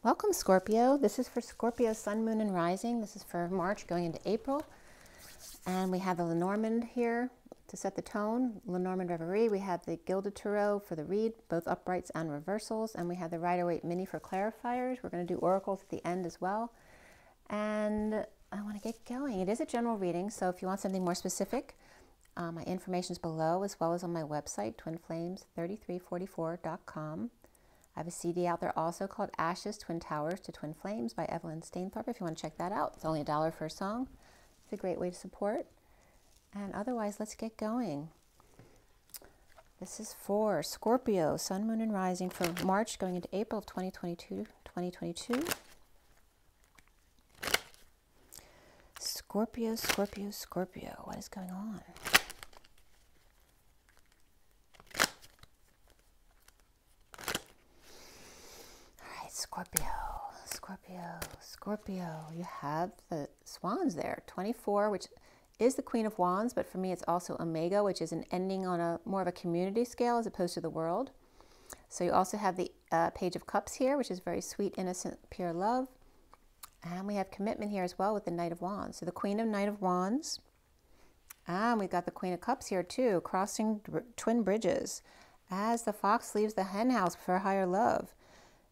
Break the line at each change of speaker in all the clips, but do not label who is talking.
Welcome, Scorpio. This is for Scorpio, Sun, Moon, and Rising. This is for March going into April. And we have the LENORMAND here to set the tone. LENORMAND Reverie. We have the Gilded Tarot for the read, both uprights and reversals. And we have the Rider-Waite Mini for clarifiers. We're going to do oracles at the end as well. And I want to get going. It is a general reading, so if you want something more specific, my information is below, as well as on my website, twinflames3344.com. I have a CD out there also called Ashes, Twin Towers to Twin Flames by Evelyn Stainthorpe, if you want to check that out. It's only $1 for a song. It's a great way to support. And otherwise, let's get going. This is for Scorpio, Sun, Moon, and Rising for March going into April of 2022. Scorpio, Scorpio, Scorpio. What is going on? Scorpio, Scorpio, Scorpio. You have the Swans there. 24, which is the Queen of Wands, but for me it's also Omega, which is an ending on a more of a community scale as opposed to the world. So you also have the Page of Cups here, which is very sweet, innocent, pure love. And we have commitment here as well with the Knight of Wands. So the Queen of Knight of Wands. And we've got the Queen of Cups here too, crossing twin bridges as the fox leaves the hen house for higher love.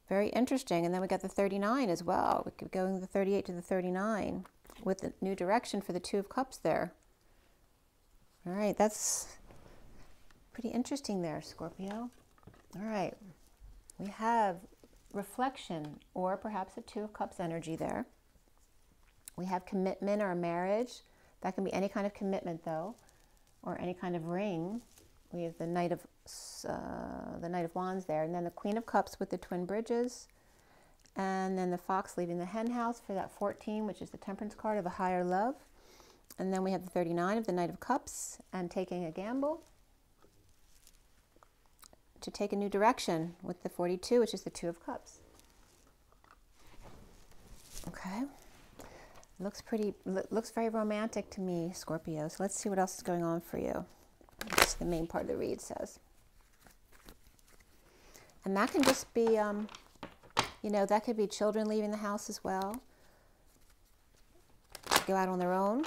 Very interesting. And then we got the 39 as well. We could go in the 38 to the 39 with the new direction for the Two of Cups there. All right, that's pretty interesting there, Scorpio. All right, we have reflection or perhaps a Two of Cups energy there. We have commitment or a marriage. That can be any kind of commitment though, or any kind of ring. We have the Knight of Wands there, and then the Queen of Cups with the twin bridges, and then the fox leaving the hen house for that 14, which is the Temperance card of a higher love. And then we have the 39 of the Knight of Cups and taking a gamble to take a new direction with the 42, which is the Two of Cups. Okay, looks very romantic to me, Scorpio. So let's see what else is going on for you. That's the main part of the read says. And that can just be, you know, that could be children leaving the house as well. Go out on their own.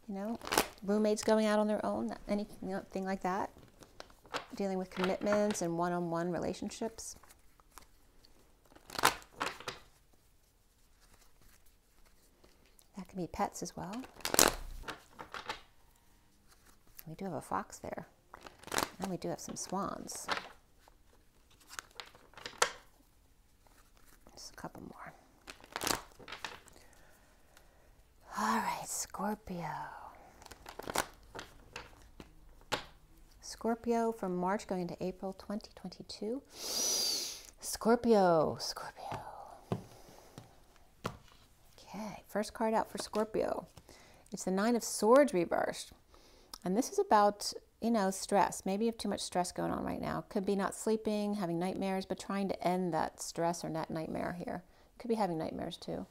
You know, roommates going out on their own, anything like that. Dealing with commitments and one-on-one relationships. That can be pets as well. We do have a fox there. And we do have some swans. Just a couple more. All right, Scorpio. Scorpio from March going into April 2022. Scorpio, Scorpio. Okay, first card out for Scorpio. It's the Nine of Swords reversed. And this is about, you know, stress. Maybe you have too much stress going on right now. Could be not sleeping, having nightmares, but trying to end that stress or that nightmare here. Could be having nightmares too.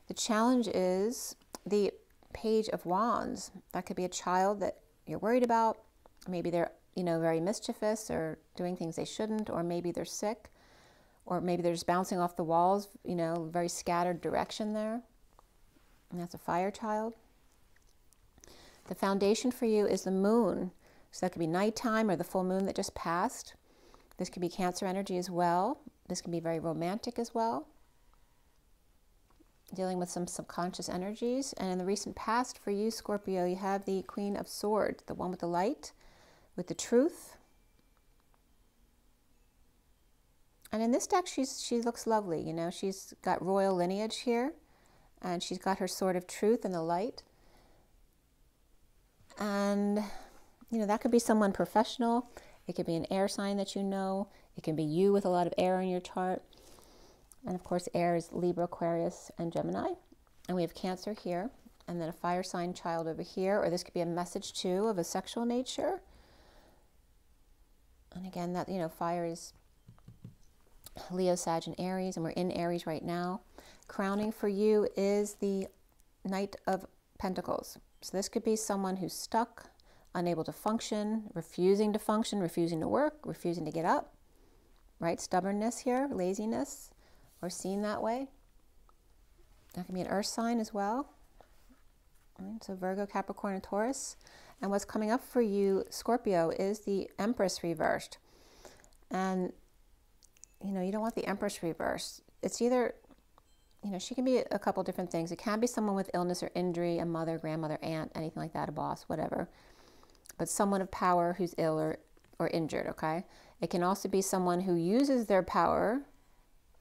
The challenge is the Page of Wands. That could be a child that you're worried about. Maybe they're, you know, very mischievous or doing things they shouldn't, or maybe they're sick, or maybe they're just bouncing off the walls, you know, very scattered direction there. And that's a fire child. The foundation for you is the moon. So that could be nighttime or the full moon that just passed. This could be Cancer energy as well. This can be very romantic as well. Dealing with some subconscious energies. And in the recent past for you, Scorpio, you have the Queen of Swords, the one with the light, with the truth. And in this deck, she looks lovely. You know, she's got royal lineage here. And she's got her sword of truth and the light. And, you know, that could be someone professional. It could be an air sign that you know. It can be you with a lot of air in your chart. And, of course, air is Libra, Aquarius, and Gemini. And we have Cancer here. And then a fire sign child over here. Or this could be a message, too, of a sexual nature. And, again, that, you know, fire is Leo, Sag, and Aries. And we're in Aries right now. Crowning for you is the Knight of Pentacles. So this could be someone who's stuck, unable to function, refusing to work, refusing to get up. right? Stubbornness here, laziness, or seen that way. That can be an earth sign as well. Right? So Virgo, Capricorn, and Taurus. And what's coming up for you, Scorpio, is the Empress reversed. And, you know, you don't want the Empress reversed. It's either, you know, she can be a couple different things. It can be someone with illness or injury, a mother, grandmother, aunt, anything like that, a boss, whatever. But someone of power who's ill or injured, okay? It can also be someone who uses their power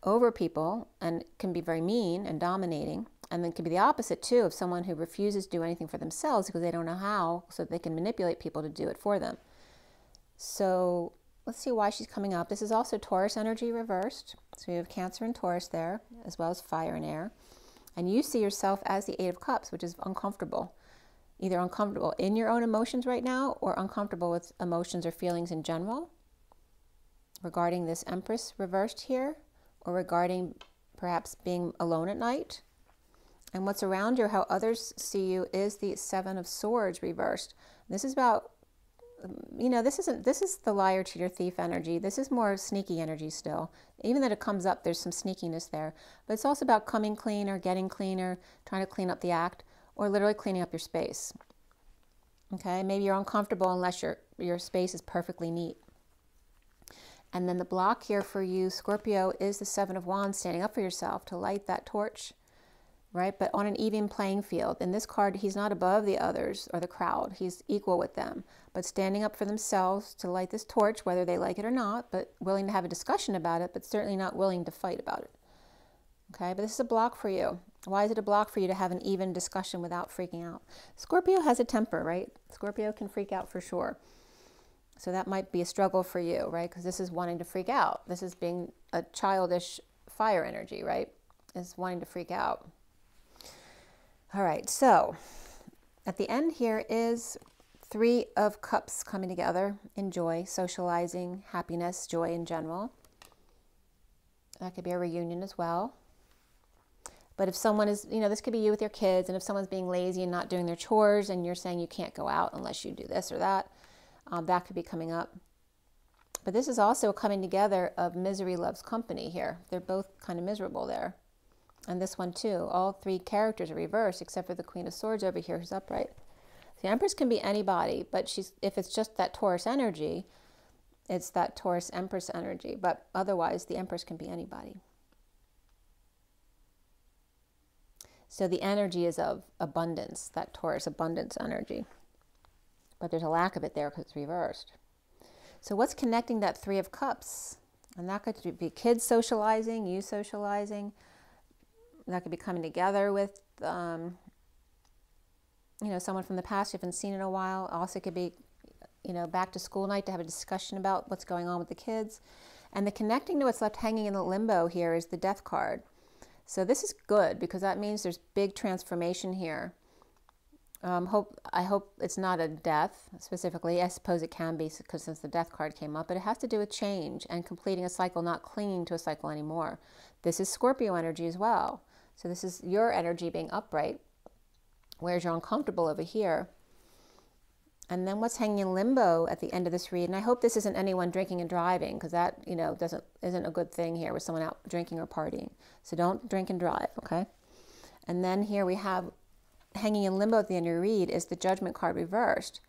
over people and can be very mean and dominating. And then it can be the opposite too, of someone who refuses to do anything for themselves because they don't know how, so that they can manipulate people to do it for them. So let's see why she's coming up. This is also Taurus energy reversed. So you have Cancer and Taurus there, as well as fire and air. And you see yourself as the Eight of Cups, which is uncomfortable. Either uncomfortable in your own emotions right now or uncomfortable with emotions or feelings in general regarding this Empress reversed here, or regarding perhaps being alone at night. And what's around you, how others see you, is the Seven of Swords reversed. This is about, you know, this is the liar, cheater, thief energy. This is more sneaky energy still. Even that it comes up, there's some sneakiness there. But it's also about coming clean or getting cleaner, trying to clean up the act, or literally cleaning up your space. Okay, maybe you're uncomfortable unless your space is perfectly neat. And then the block here for you, Scorpio, is the Seven of Wands, standing up for yourself to light that torch, right? But on an even playing field. In this card, he's not above the others or the crowd. He's equal with them, but standing up for themselves to light this torch, whether they like it or not, but willing to have a discussion about it, but certainly not willing to fight about it. Okay, but this is a block for you. Why is it a block for you to have an even discussion without freaking out? Scorpio has a temper, right? Scorpio can freak out for sure. So that might be a struggle for you, right? Because this is wanting to freak out. This is being a childish fire energy, right? Is wanting to freak out. All right, so at the end here is Three of Cups coming together in joy, socializing, happiness, joy in general. That could be a reunion as well. But if someone is, you know, this could be you with your kids, and if someone's being lazy and not doing their chores and you're saying you can't go out unless you do this or that, that could be coming up. But this is also a coming together of misery loves company here. They're both kind of miserable there. And this one too. All three characters are reversed except for the Queen of Swords over here who's upright. The Empress can be anybody, but if it's just that Taurus energy, it's that Taurus Empress energy. But otherwise, the Empress can be anybody. So the energy is of abundance, that Taurus abundance energy. But there's a lack of it there because it's reversed. So what's connecting that Three of Cups? And that could be kids socializing, you socializing. That could be coming together with, you know, someone from the past you haven't seen in a while. Also could be, you know, back to school night to have a discussion about what's going on with the kids. And the connecting to what's left hanging in the limbo here is the Death card. So this is good because that means there's big transformation here. I hope it's not a death specifically. I suppose it can be because since the Death card came up, but it has to do with change and completing a cycle, not clinging to a cycle anymore. This is Scorpio energy as well. So this is your energy being upright, whereas you're uncomfortable over here. And then what's hanging in limbo at the end of this read, and I hope this isn't anyone drinking and driving, because that, you know, isn't a good thing here with someone out drinking or partying. So don't drink and drive, okay? And then here we have hanging in limbo at the end of your read is the Judgment card reversed.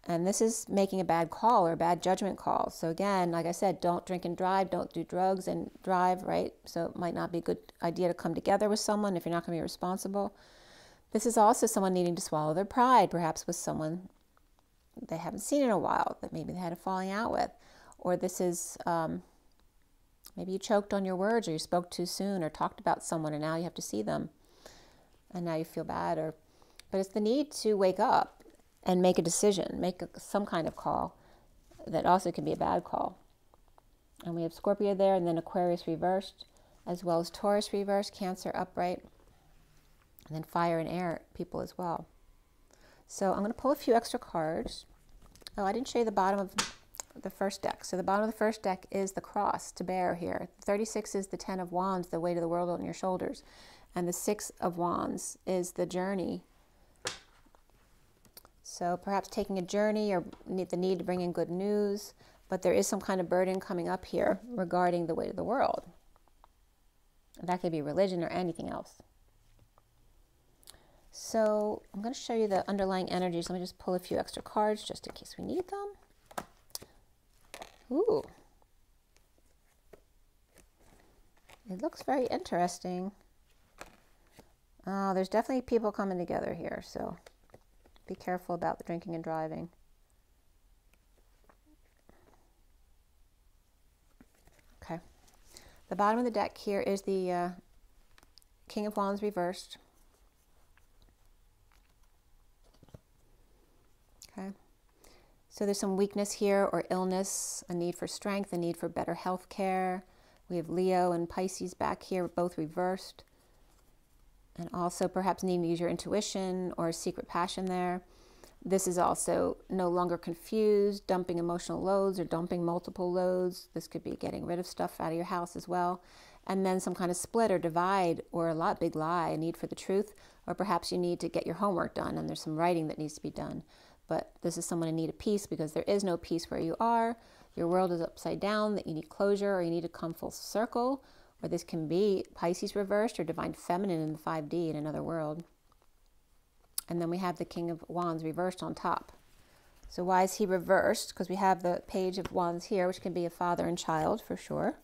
And this is making a bad call or a bad judgment call. So again, like I said, don't drink and drive, don't do drugs and drive, right? So it might not be a good idea to come together with someone if you're not going to be responsible. This is also someone needing to swallow their pride, perhaps with someone they haven't seen in a while that maybe they had a falling out with. Or this is, maybe you choked on your words or you spoke too soon or talked about someone and now you have to see them. And now you feel bad, but it's the need to wake up and make a decision, make some kind of call that also can be a bad call. And we have Scorpio there, and then Aquarius reversed, as well as Taurus reversed, Cancer upright, and then fire and air people as well. So I'm going to pull a few extra cards. Oh, I didn't show you the bottom of the first deck. So the bottom of the first deck is the cross to bear here. 36 is the 10 of Wands, the weight of the world on your shoulders. And the 6 of Wands is the journey. So perhaps taking a journey or the need to bring in good news. but there is some kind of burden coming up here regarding the weight of the world. That could be religion or anything else. So I'm going to show you the underlying energies. Let me just pull a few extra cards just in case we need them. Ooh. It looks very interesting. Oh, there's definitely people coming together here, so be careful about the drinking and driving. Okay. The bottom of the deck here is the King of Wands reversed. Okay. So there's some weakness here or illness, a need for strength, a need for better health care. We have Leo and Pisces back here, both reversed. And also perhaps needing to use your intuition or a secret passion there. This is also no longer confused, dumping emotional loads or dumping multiple loads. This could be getting rid of stuff out of your house as well. And then some kind of split or divide or a big lie, a need for the truth, or perhaps you need to get your homework done and there's some writing that needs to be done. But this is someone in need of peace because there is no peace where you are. Your world is upside down, that you need closure or you need to come full circle. Or this can be Pisces reversed or divine feminine in the 5D in another world. And then we have the King of Wands reversed on top. So why is he reversed? Because we have the Page of Wands here, which can be a father and child for sure.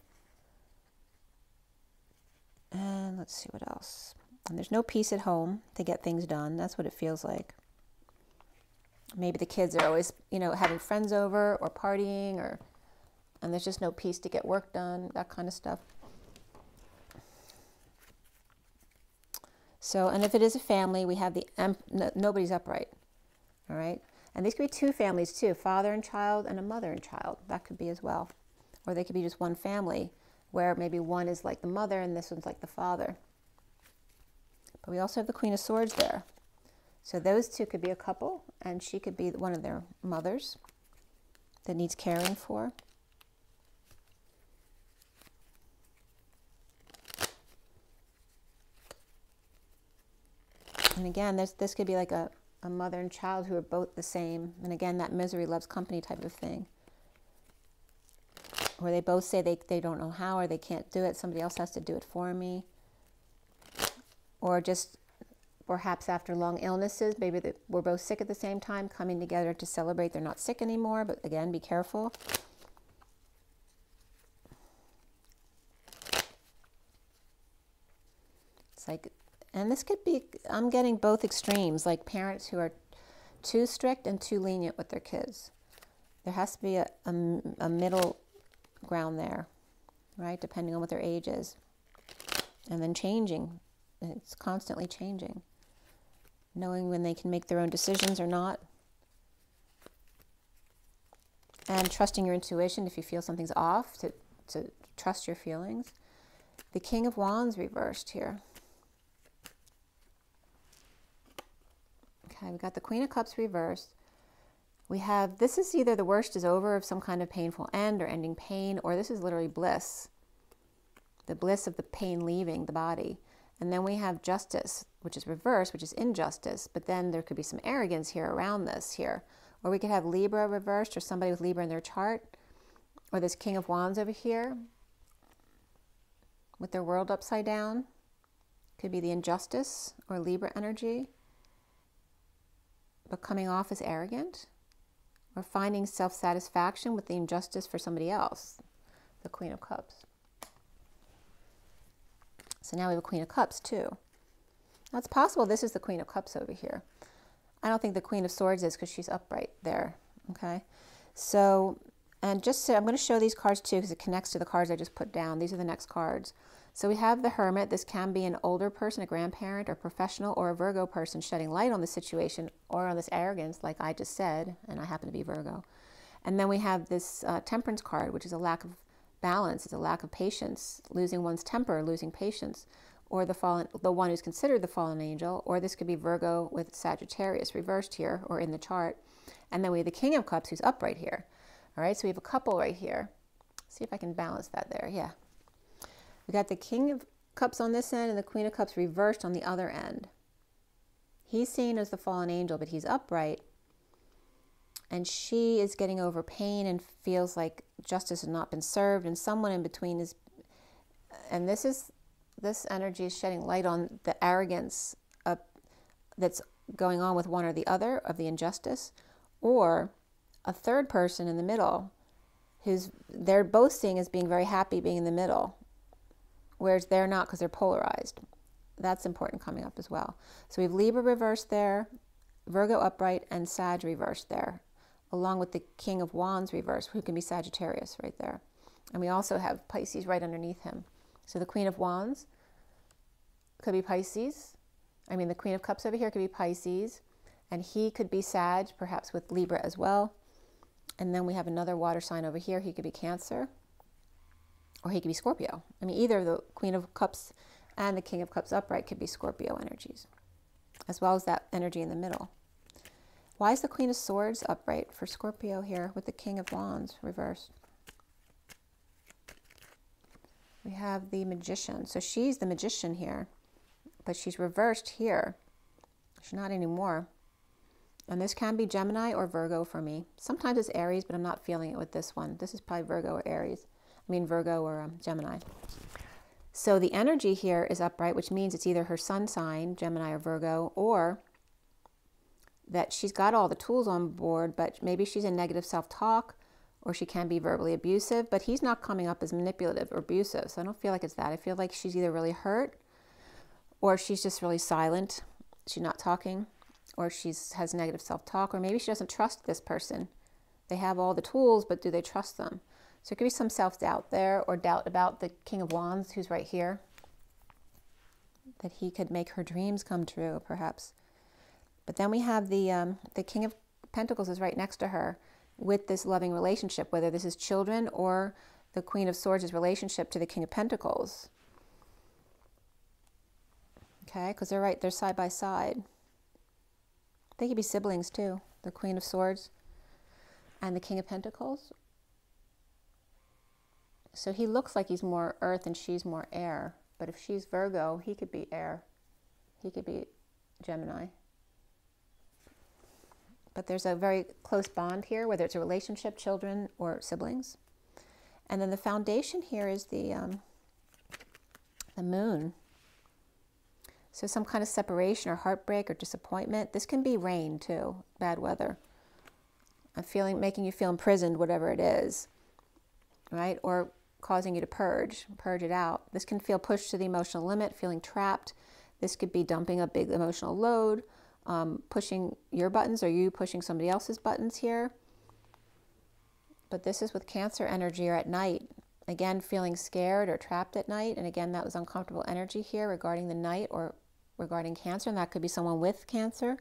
And let's see what else. And there's no peace at home to get things done. That's what it feels like. Maybe the kids are always, you know, having friends over or partying, and there's just no peace to get work done, that kind of stuff. So, and if it is a family, we have the nobody's upright, all right? And these could be two families too, father and child and a mother and child. That could be as well. Or they could be just one family where maybe one is like the mother and this one's like the father. But we also have the Queen of Swords there. So those two could be a couple, and she could be one of their mothers that needs caring for. And again, this could be like a mother and child who are both the same. And again, that misery loves company type of thing. Where they both say they don't know how or they can't do it. Somebody else has to do it for me. Or just perhaps after long illnesses, maybe we're both sick at the same time, coming together to celebrate they're not sick anymore. But again, be careful. It's like, and this could be, I'm getting both extremes, like parents who are too strict and too lenient with their kids. There has to be a middle ground there, right? Depending on what their age is. And then changing. It's constantly changing. Knowing when they can make their own decisions or not. And trusting your intuition if you feel something's off, to trust your feelings. The King of Wands reversed here. Okay, we've got the Queen of Cups reversed. We have, this is either the worst is over of some kind of painful end or ending pain, or this is literally bliss. The bliss of the pain leaving the body. And then we have Justice, which is reversed, which is injustice. But then there could be some arrogance here around this here. Or we could have Libra reversed, or somebody with Libra in their chart. Or this King of Wands over here with their world upside down. Could be the injustice or Libra energy. But coming off as arrogant. Or finding self-satisfaction with the injustice for somebody else. The Queen of Cups. So now we have a Queen of Cups too. Now it's possible this is the Queen of Cups over here. I don't think the Queen of Swords is because she's upright there. Okay. So, and just so, I'm going to show these cards too because it connects to the cards I just put down. These are the next cards. So we have the Hermit. This can be an older person, a grandparent, or professional, or a Virgo person shedding light on the situation or on this arrogance, like I just said, and I happen to be Virgo. And then we have this Temperance card, which is a lack of balance. It's a lack of patience, losing one's temper, losing patience, or the one who's considered the fallen angel, or this could be Virgo with Sagittarius reversed here or in the chart. And then we have the King of Cups who's upright here. All right, so we have a couple right here. See if I can balance that there. Yeah. We got the King of Cups on this end and the Queen of Cups reversed on the other end. He's seen as the fallen angel, but he's upright. and she is getting over pain and feels like justice has not been served, and someone in between is, and this energy is shedding light on the arrogance that's going on with one or the other of the injustice, or a third person in the middle who's, they're both seeing as being very happy being in the middle, whereas they're not because they're polarized. That's important coming up as well. So we have Libra reversed there, Virgo upright, and Sag reversed there, along with the King of Wands reversed, who can be Sagittarius right there. And we also have Pisces right underneath him. So the Queen of Wands could be Pisces. I mean, the Queen of Cups over here could be Pisces, and he could be Sag, perhaps with Libra as well. And then we have another water sign over here. He could be Cancer, or he could be Scorpio. I mean, either the Queen of Cups and the King of Cups upright could be Scorpio energies, as well as that energy in the middle. Why is the Queen of Swords upright for Scorpio here with the King of Wands reversed? We have the Magician. So she's the Magician here, but she's reversed here. She's not anymore. And this can be Gemini or Virgo for me. Sometimes it's Aries, but I'm not feeling it with this one. This is probably Virgo or Aries. I mean Virgo or Gemini. So the energy here is upright, which means it's either her sun sign, Gemini or Virgo, or that she's got all the tools on board, but maybe she's in negative self-talk, or she can be verbally abusive, but he's not coming up as manipulative or abusive. So I don't feel like it's that. I feel like she's either really hurt, or she's just really silent. She's not talking, or has negative self-talk, or maybe she doesn't trust this person. They have all the tools, but do they trust them? So it could be some self-doubt there, or doubt about the King of Wands, who's right here, that he could make her dreams come true, perhaps. But then we have the King of Pentacles is right next to her with this loving relationship, whether this is children or the Queen of Swords' relationship to the King of Pentacles. Okay, because they're side by side. They could be siblings too, the Queen of Swords and the King of Pentacles. So he looks like he's more earth and she's more air. But if she's Virgo, he could be air. He could be Gemini. But there's a very close bond here, whether it's a relationship, children, or siblings. And then the foundation here is the moon. So some kind of separation or heartbreak or disappointment. This can be rain too, bad weather. Making you feel imprisoned, whatever it is, right? Or causing you to purge it out. This can feel pushed to the emotional limit, feeling trapped. This could be dumping a big emotional load, pushing your buttons or you pushing somebody else's buttons here. But this is with Cancer energy or at night. Again, feeling scared or trapped at night. And again, that was uncomfortable energy here regarding the night or regarding Cancer. And that could be someone with Cancer,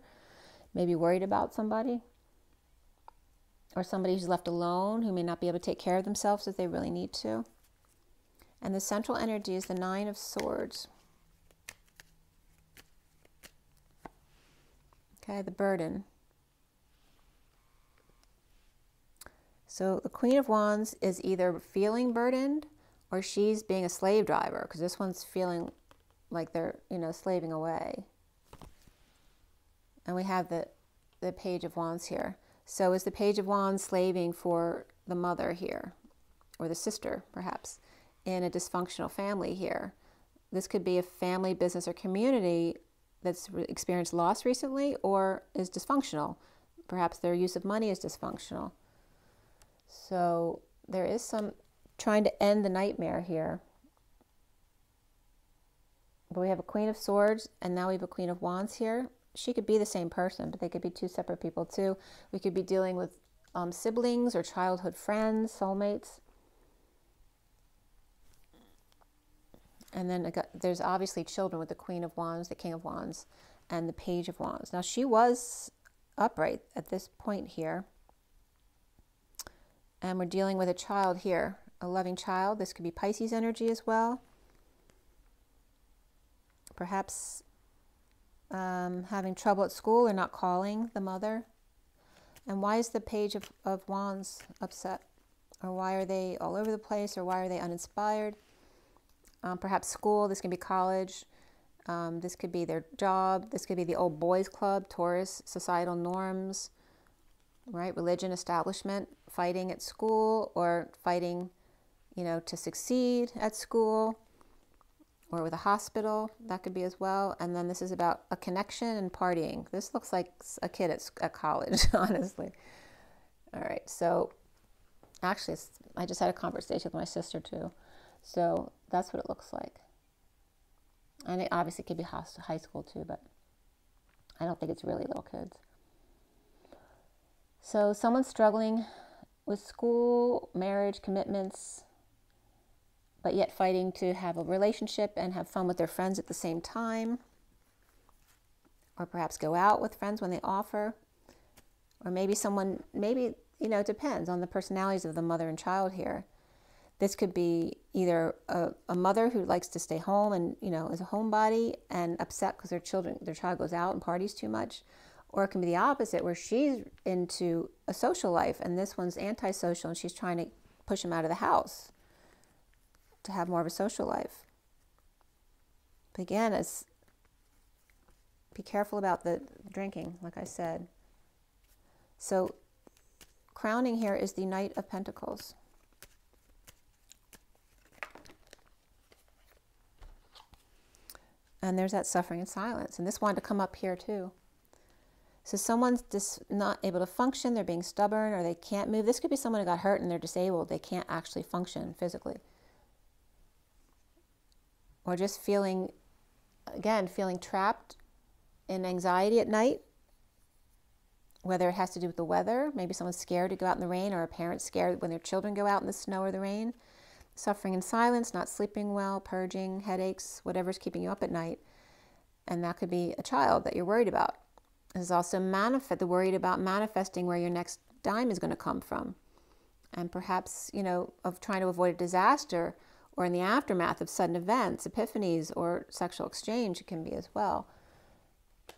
maybe worried about somebody. Or somebody who's left alone who may not be able to take care of themselves if they really need to. And the central energy is the Nine of Swords. Okay, the burden. So the Queen of Wands is either feeling burdened or she's being a slave driver, because this one's feeling like they're, slaving away. And we have the Page of Wands here. So is the Page of Wands slaving for the mother here, or the sister, perhaps, in a dysfunctional family here? This could be a family, business, or community that's experienced loss recently or is dysfunctional. Perhaps their use of money is dysfunctional. So there is some trying to end the nightmare here. But we have a Queen of Swords, and now we have a Queen of Wands here. She could be the same person, but they could be two separate people too. We could be dealing with siblings or childhood friends, soulmates. And then there's obviously children with the Queen of Wands, the King of Wands, and the Page of Wands. Now she was upright at this point here. And we're dealing with a child here, a loving child. This could be Pisces energy as well. Perhaps having trouble at school or not calling the mother. And why is the Page of Wands upset? Or why are they all over the place? Or why are they uninspired? Perhaps school, this can be college. This could be their job. This could be the old boys club, Taurus, societal norms. right? Religion, establishment, fighting at school, or fighting, you know, to succeed at school, or with a hospital, that could be as well. And then this is about a connection and partying. This looks like a kid at college, honestly. All right, so actually, I just had a conversation with my sister too. So that's what it looks like. And it obviously could be high school too, but I don't think it's really little kids. So someone's struggling with school, marriage, commitments, but yet fighting to have a relationship and have fun with their friends at the same time. Or perhaps go out with friends when they offer. Or maybe someone, maybe, you know, it depends on the personalities of the mother and child here. This could be either a mother who likes to stay home and, you know, is a homebody and upset because their child goes out and parties too much. Or it can be the opposite, where she's into a social life and this one's antisocial and she's trying to push him out of the house to have more of a social life. But again, be careful about the drinking, like I said. So crowning here is the Knight of Pentacles. And there's that suffering and silence. And this wanted to come up here too. So someone's just not able to function. They're being stubborn or they can't move. This could be someone who got hurt and they're disabled. They can't actually function physically. Or just feeling, again, feeling trapped in anxiety at night. Whether it has to do with the weather. Maybe someone's scared to go out in the rain, or a parent's scared when their children go out in the snow or the rain. Suffering in silence, not sleeping well, purging, headaches, whatever's keeping you up at night. And that could be a child that you're worried about. There's also the worried about manifesting where your next dime is going to come from. And perhaps, you know, of trying to avoid a disaster, or in the aftermath of sudden events, epiphanies, or sexual exchange, it can be as well.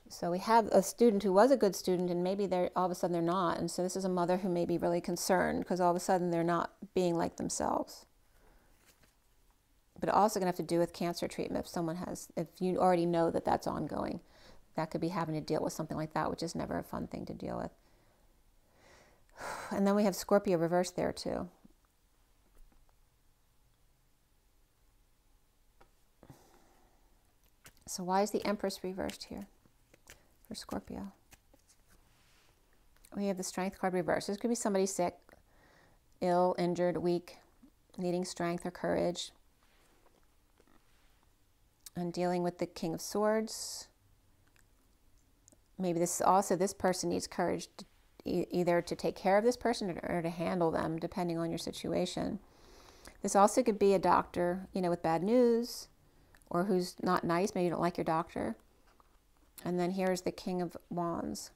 So we have a student who was a good student and maybe all of a sudden they're not. And so this is a mother who may be really concerned because all of a sudden they're not being like themselves. But also going to have to do with cancer treatment if you already know that that's ongoing. That could be having to deal with something like that, which is never a fun thing to deal with. And then we have Scorpio reversed there too. So why is the Empress reversed here for Scorpio? We have the Strength card reversed. This could be somebody sick, ill, injured, weak, needing strength or courage. And dealing with the King of Swords. Maybe this person needs courage either to take care of this person or to handle them, depending on your situation. This also could be a doctor, you know, with bad news, or who's not nice. Maybe you don't like your doctor. And then here's the King of Wands.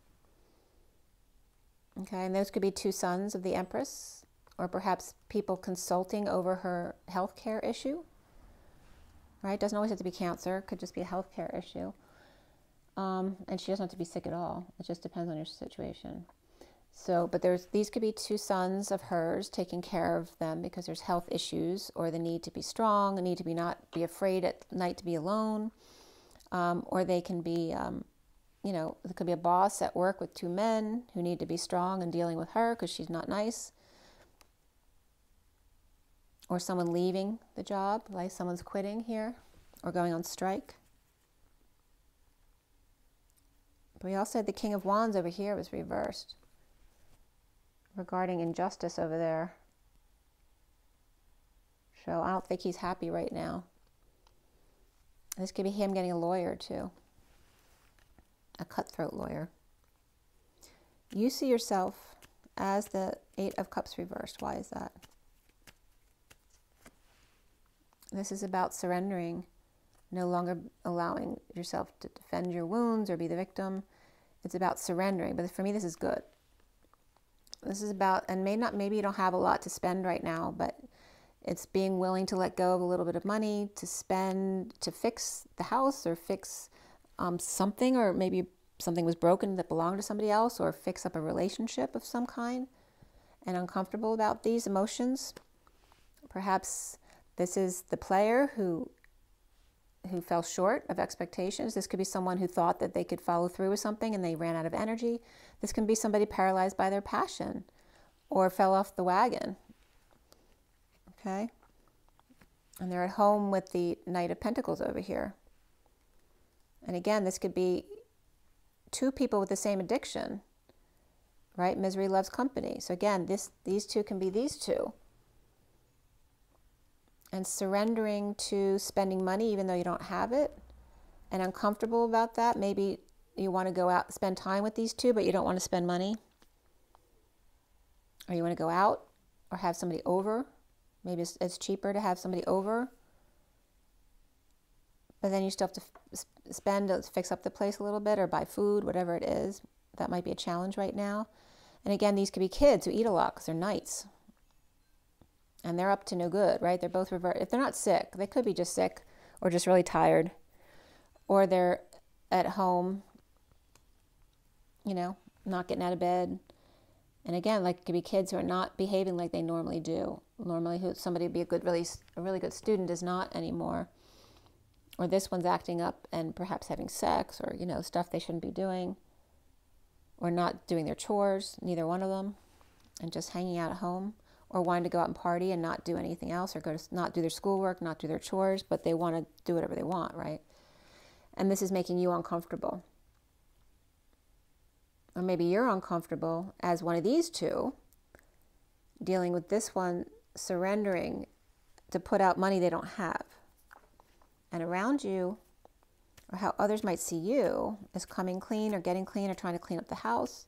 Okay, and those could be two sons of the Empress, or perhaps people consulting over her healthcare issue. Right? Doesn't always have to be cancer. It could just be a healthcare issue. And she doesn't have to be sick at all. It just depends on your situation. So, but these could be two sons of hers taking care of them because there's health issues, or the need to be strong, the need to not be afraid at night to be alone. Or they can be, you know, there could be a boss at work with two men who need to be strong and dealing with her because she's not nice. Or someone leaving the job, like someone's quitting here, or going on strike. But we also had the King of Wands over here was reversed, regarding injustice over there. So I don't think he's happy right now. This could be him getting a lawyer too, a cutthroat lawyer. You see yourself as the Eight of Cups reversed. Why is that? This is about surrendering, no longer allowing yourself to defend your wounds or be the victim. It's about surrendering. But for me, this is good. This is about, and maybe you don't have a lot to spend right now, but it's being willing to let go of a little bit of money to spend to fix the house, or fix something, or maybe something was broken that belonged to somebody else, or fix up a relationship of some kind, and uncomfortable about these emotions. Perhaps this is the player who who fell short of expectations. This could be someone who thought that they could follow through with something and they ran out of energy. This can be somebody paralyzed by their passion or fell off the wagon. Okay? And they're at home with the Knight of Pentacles over here. And again, this could be two people with the same addiction, right? Misery loves company. So again, these two can be these two. And surrendering to spending money even though you don't have it, and uncomfortable about that. Maybe you want to go out, spend time with these two, but you don't want to spend money. Or you want to go out or have somebody over. Maybe it's cheaper to have somebody over. But then you still have to spend to fix up the place a little bit or buy food, whatever it is. That might be a challenge right now. And again, these could be kids who eat a lot because they're knights. And they're up to no good, right? They're both revert. If they're not sick, they could be just sick or just really tired. Or they're at home, you know, not getting out of bed. And again, like it could be kids who are not behaving like they normally do. Normally somebody would be a really good student is not anymore. Or this one's acting up and perhaps having sex or, you know, stuff they shouldn't be doing. Or not doing their chores, neither one of them. And just hanging out at home. Or wanting to go out and party and not do anything else, or not do their schoolwork, not do their chores, but they want to do whatever they want, right? And this is making you uncomfortable. Or maybe you're uncomfortable as one of these two, dealing with this one surrendering to put out money they don't have. And around you, or how others might see you, is coming clean or getting clean or trying to clean up the house.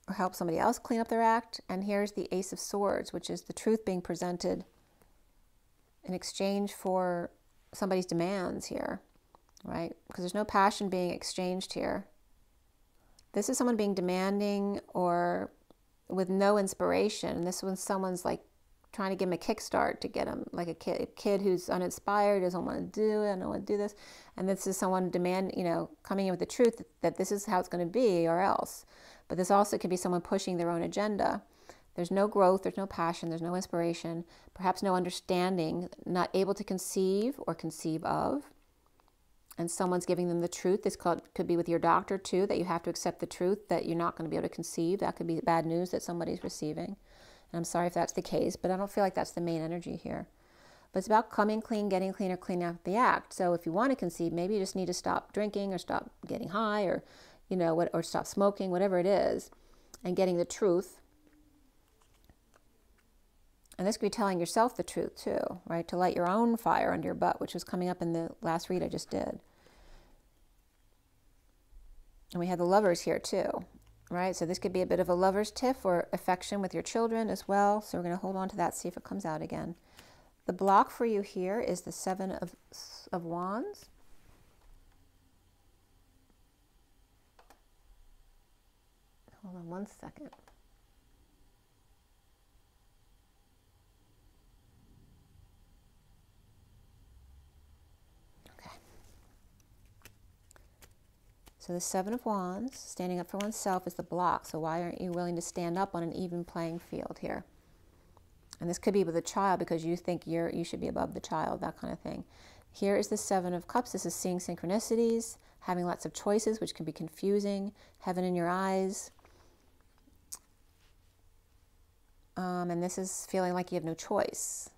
Or help somebody else clean up their act. And here's the Ace of Swords, which is the truth being presented in exchange for somebody's demands here, right? Because there's no passion being exchanged here. This is someone being demanding or with no inspiration. And this one, someone's like trying to give him a kickstart to get him, like a kid who's uninspired, doesn't want to do it, I don't want to do this. And this is someone coming in with the truth that this is how it's going to be or else. But this also could be someone pushing their own agenda. There's no growth, there's no passion, there's no inspiration, perhaps no understanding, not able to conceive or conceive of. And someone's giving them the truth. This could be with your doctor too, that you have to accept the truth that you're not going to be able to conceive. That could be bad news that somebody's receiving. And I'm sorry if that's the case, but I don't feel like that's the main energy here. But it's about coming clean, getting clean, or cleaning up the act. So if you want to conceive, maybe you just need to stop drinking or stop getting high or or stop smoking, whatever it is, and getting the truth. And this could be telling yourself the truth too, right? To light your own fire under your butt, which was coming up in the last read I just did. And we have the Lovers here too, right? So this could be a bit of a lover's tiff or affection with your children as well. So we're going to hold on to that, see if it comes out again. The block for you here is the Seven of Wands. Hold on one second. Okay. So the Seven of Wands, standing up for oneself, is the block. So why aren't you willing to stand up on an even playing field here? And this could be with a child because you think you should be above the child, that kind of thing. Here is the Seven of Cups. This is seeing synchronicities, having lots of choices, which can be confusing, heaven in your eyes. And this is feeling like you have no choice.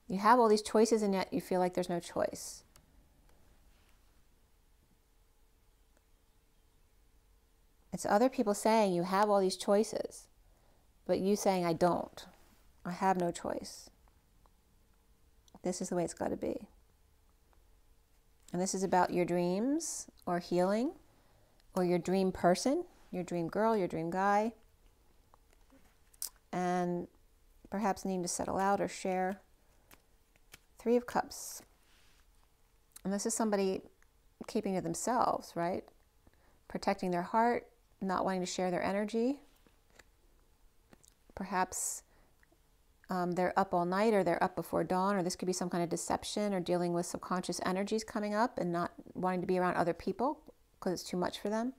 You have all these choices and yet you feel like there's no choice. It's other people saying you have all these choices, but you saying I don't. I have no choice. This is the way it's got to be. And this is about your dreams or healing or your dream person, your dream girl, your dream guy. And perhaps needing to settle out or share. Three of Cups. And this is somebody keeping to themselves, right? Protecting their heart, not wanting to share their energy. Perhaps they're up all night or they're up before dawn, or this could be some kind of deception or dealing with subconscious energies coming up and not wanting to be around other people because it's too much for them.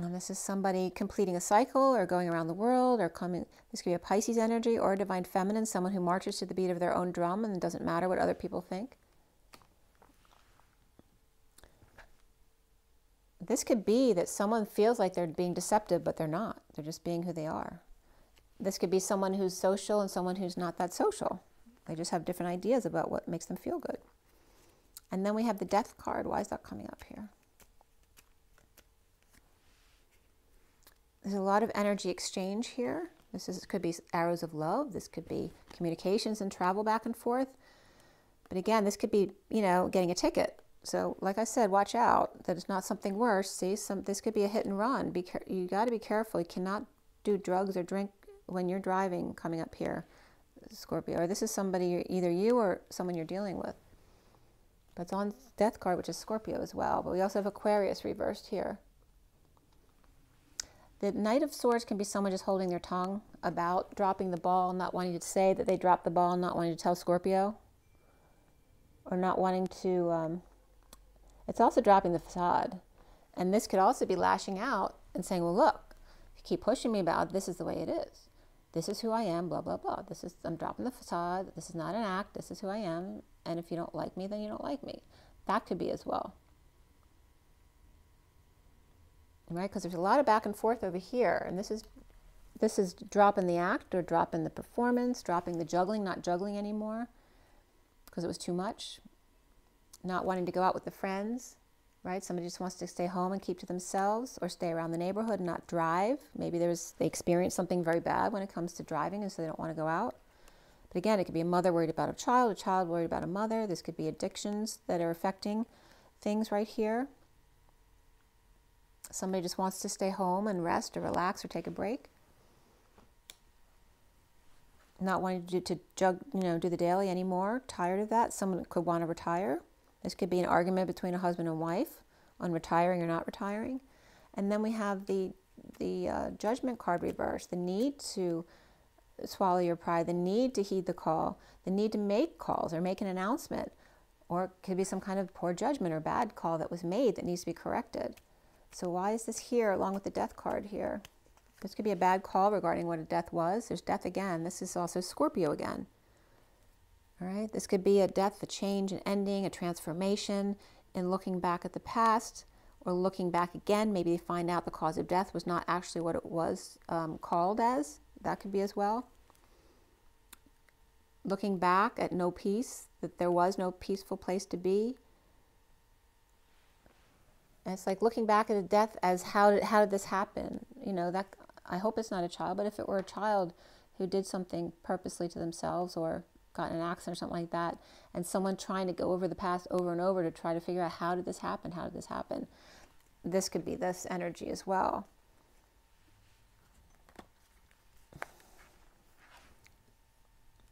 And this is somebody completing a cycle or going around the world or coming. This could be a Pisces energy or a divine feminine, someone who marches to the beat of their own drum and it doesn't matter what other people think. This could be that someone feels like they're being deceptive, but they're not. They're just being who they are. This could be someone who's social and someone who's not that social. They just have different ideas about what makes them feel good. And then we have the Death card. Why is that coming up here? There's a lot of energy exchange here. Could be arrows of love. This could be communications and travel back and forth. But again, this could be, getting a ticket. So like I said, watch out that it's not something worse. See, this could be a hit and run. You got to be careful. You cannot do drugs or drink when you're driving coming up here, Scorpio. Or this is somebody, either you or someone you're dealing with. But it's on Death card, which is Scorpio as well. But we also have Aquarius reversed here. The Knight of Swords can be someone just holding their tongue about dropping the ball, not wanting to say that they dropped the ball, not wanting to tell Scorpio, or not wanting to, it's also dropping the facade. And this could also be lashing out and saying, well, look, you keep pushing me about this is the way it is. This is who I am, blah, blah, blah. I'm dropping the facade. This is not an act. This is who I am. And if you don't like me, then you don't like me. That could be as well. Right, because there's a lot of back and forth over here, and this is dropping the act or dropping the performance, dropping the juggling, not juggling anymore because it was too much, not wanting to go out with the friends, right? Somebody just wants to stay home and keep to themselves or stay around the neighborhood and not drive. Maybe they experience something very bad when it comes to driving and so they don't want to go out. But again, it could be a mother worried about a child worried about a mother. This could be addictions that are affecting things right here. Somebody just wants to stay home and rest or relax or take a break. Not wanting to do the daily anymore. Tired of that. Someone could want to retire. This could be an argument between a husband and wife on retiring or not retiring. And then we have the Judgment card reversed. The need to swallow your pride. The need to heed the call. The need to make calls or make an announcement. Or it could be some kind of poor judgment or bad call that was made that needs to be corrected. So why is this here along with the Death card here? This could be a bad call regarding what a death was. There's death again. This is also Scorpio again. All right. This could be a death, a change, an ending, a transformation in looking back at the past or looking back again. Maybe they find out the cause of death was not actually what it was called as. That could be as well. Looking back at no peace, that there was no peaceful place to be. And it's like looking back at a death as how did this happen? That I hope it's not a child, but if it were a child who did something purposely to themselves or got in an accident or something like that, and someone trying to go over the past over and over to try to figure out how did this happen? How did this happen? This could be this energy as well.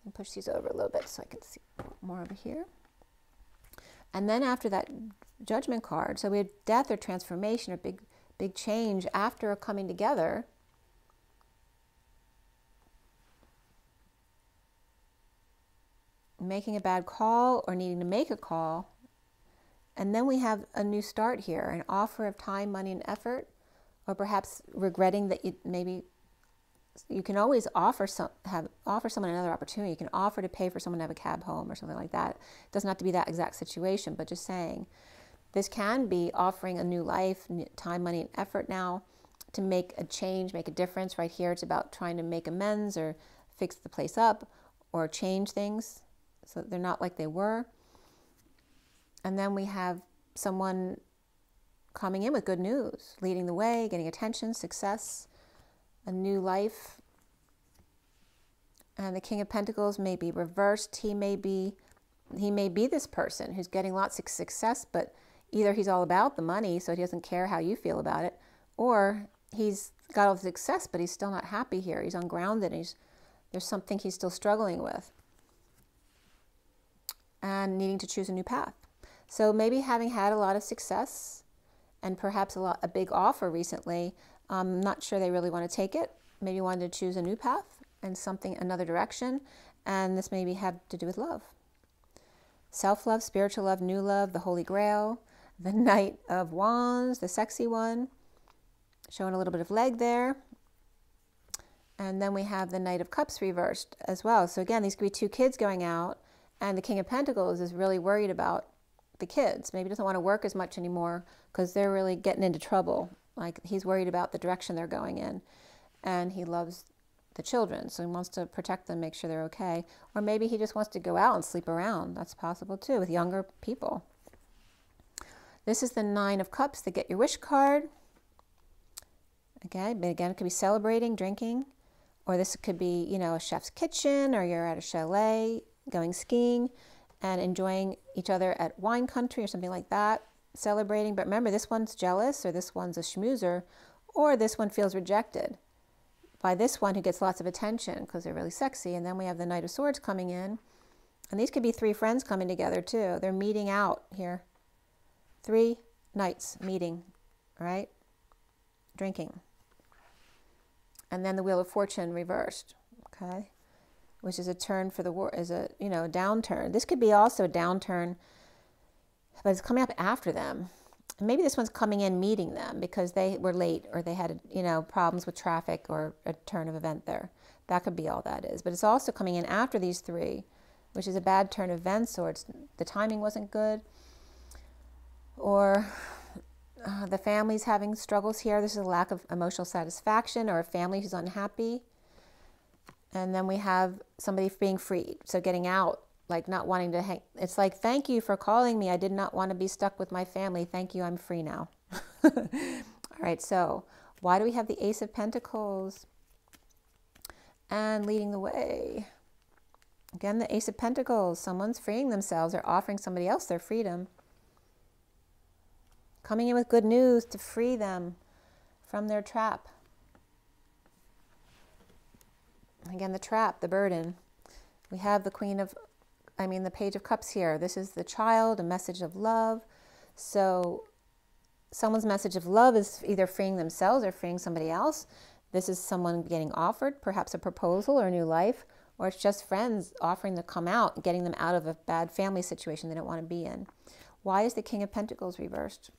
And push these over a little bit so I can see more over here. And then after that Judgment card, so we have death or transformation or big change after a coming together. Making a bad call or needing to make a call. And then we have a new start here, an offer of time, money, and effort, or perhaps regretting that you can always offer someone another opportunity. You can offer to pay for someone to have a cab home or something like that. It doesn't have to be that exact situation, but just saying. This can be offering a new life, time, money, and effort now to make a change, make a difference. Right here, it's about trying to make amends or fix the place up or change things so that they're not like they were. And then we have someone coming in with good news, leading the way, getting attention, success, a new life. And the King of Pentacles may be reversed. He may be this person who's getting lots of success, but either he's all about the money, so he doesn't care how you feel about it, or he's got all the success, but he's still not happy here. He's ungrounded, and there's something he's still struggling with and needing to choose a new path. So maybe having had a lot of success and perhaps a big offer recently, I'm not sure they really want to take it. Maybe wanted to choose a new path and another direction, and this maybe have to do with love. Self-love, spiritual love, new love, the Holy Grail, the Knight of Wands, the sexy one, showing a little bit of leg there. And then we have the Knight of Cups reversed as well. So again, these could be two kids going out, and the King of Pentacles is really worried about the kids. Maybe doesn't want to work as much anymore because they're really getting into trouble. Like, he's worried about the direction they're going in, and he loves the children, so he wants to protect them, make sure they're okay. Or maybe he just wants to go out and sleep around. That's possible too with younger people. This is the Nine of Cups, the Get Your Wish card. Okay, but again, it could be celebrating, drinking, or this could be, you know, a chef's kitchen, or you're at a chalet going skiing and enjoying each other at wine country or something like that, celebrating. But remember, this one's jealous, or this one's a schmoozer, or this one feels rejected by this one who gets lots of attention because they're really sexy. And then we have the Knight of Swords coming in, and these could be three friends coming together too. They're meeting out here. Three knights meeting, right? Drinking. And then the Wheel of Fortune reversed, okay? Which is a turn for the war, is a, you know, downturn. This could be also a downturn, but it's coming up after them. Maybe this one's coming in meeting them because they were late, or they had, you know, problems with traffic, or a turn of event there. That could be all that is. But it's also coming in after these three, which is a bad turn of events, or the timing wasn't good, or the family's having struggles here. This is a lack of emotional satisfaction, or a family who's unhappy. And then we have somebody being freed. So getting out, like not wanting to hang. It's like, thank you for calling me. I did not want to be stuck with my family. Thank you, I'm free now. All right, so why do we have the Ace of Pentacles and leading the way? Again, the Ace of Pentacles. Someone's freeing themselves or offering somebody else their freedom. Coming in with good news to free them from their trap. Again, the trap, the burden. We have the the Page of Cups here. This is the child, a message of love. So someone's message of love is either freeing themselves or freeing somebody else. This is someone getting offered perhaps a proposal or a new life, or it's just friends offering to come out, getting them out of a bad family situation they don't want to be in. Why is the King of Pentacles reversed?